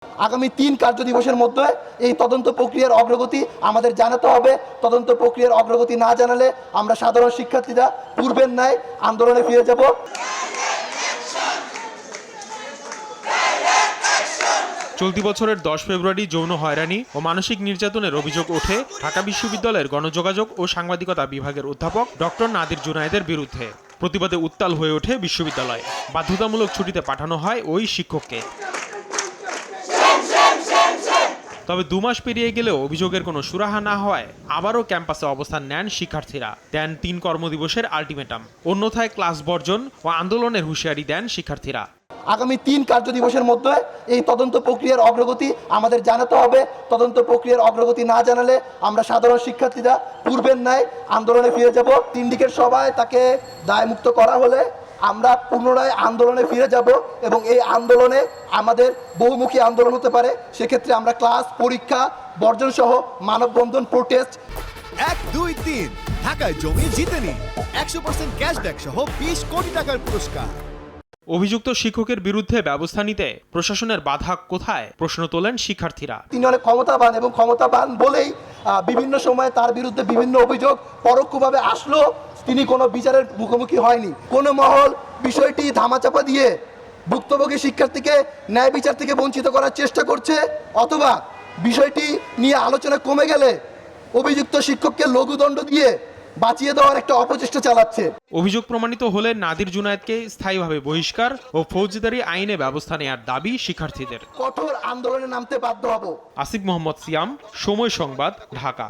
আগামী 3 কার্য দিবসের মধ্যে এই তদন্ত প্রক্রিয়ার অগ্রগতি আমাদের জানাতে হবে। তদন্ত প্রক্রিয়ার অগ্রগতি না জানালে আমরা সাধারণ শিক্ষার্থীরা পূর্বের ন্যায় আন্দোলনে ফিরে যাব। চলতি বছরের 10 ফেব্রুয়ারি যৌন হয়রানি ও মানসিক নির্যাতনের অভিযোগ ওঠে ঢাকা বিশ্ববিদ্যালয়ের গণযোগাযোগ ও সাংবাদিকতা বিভাগের অধ্যাপক ডক্টর নাদির জুনায়েদের বিরুদ্ধে। প্রতিবাদে উত্তাল হয়ে ওঠে বিশ্ববিদ্যালয়। বাধ্যতামূলক ছুটিতে পাঠানো হয় ওই শিক্ষককে। তবে 2 মাস পেরিয়ে গেলেও অভিযোগের কোনো সুরাহা না হওয়ায় আবারও ক্যাম্পাসে অবস্থান নেন শিক্ষার্থীরা। দেন 3 কর্মদিবসের আলটিমেটাম। অন্যথায় ক্লাস বর্জন ও আন্দোলনের হুঁশিয়ারি দেন শিক্ষার্থীরা। আগামী 3 কার্য দিবসের মধ্যে এই তদন্ত প্রক্রিয়ার অগ্রগতি আমাদের জানাতে হবে। তদন্ত প্রক্রিয়ার অগ্রগতি না জানালে আমরা সাধারণ শিক্ষার্থীরা পূর্বের ন্যায় আন্দোলনে ফিরে যাব। সিন্ডিকেট সভায় তাকে দায়মুক্ত করা হলে আমরা পুনরায় আন্দোলনে ফিরে যাব এবং এই আন্দোলনে আমাদের বহুমুখী আন্দোলন হতে পারে। সেক্ষেত্রে আমরা ক্লাস, পরীক্ষা বর্জন সহ মানববন্ধন, প্রোটেস্ট। 1, 2, 3 ঢাকায় জমি জিতে নিন 100% ক্যাশব্যাক সহ 20 কোটি টাকার পুরস্কার। অভিযুক্ত শিক্ষকের বিরুদ্ধে ব্যবস্থা নিতে প্রশাসনের বাধা কোথায় প্রশ্ন তোলেন শিক্ষার্থীরা। তিনি অনেক ক্ষমতাবান এবং ক্ষমতাবান বলেই বিভিন্ন সময় তার বিরুদ্ধে বিভিন্ন অভিযোগ পরোক্ষভাবে আসলো। তিনি কোনো বিচারের মুখোমুখি হয়নি। কোনো মহল বিষয়টি ধামাচাপা দিয়ে ভুক্তভোগী শিক্ষার্থীকে ন্যায় বিচার থেকে বঞ্চিত করার চেষ্টা করছে, অথবা বিষয়টি নিয়ে আলোচনা কমে গেলে অভিযুক্ত শিক্ষককে লঘুদণ্ড দিয়ে বাঁচিয়ে দেওয়ার একটা অপচেষ্টা চালাচ্ছে। অভিযোগ প্রমাণিত হলে নাদির জুনায়েদকে স্থায়ীভাবে বহিষ্কার ও ফৌজদারি আইনে ব্যবস্থা নেওয়ার দাবি শিক্ষার্থীদের। কঠোর আন্দোলনে নামতে বাধ্য হব। আসিফ মোহাম্মদ সিয়াম, সময় সংবাদ, ঢাকা।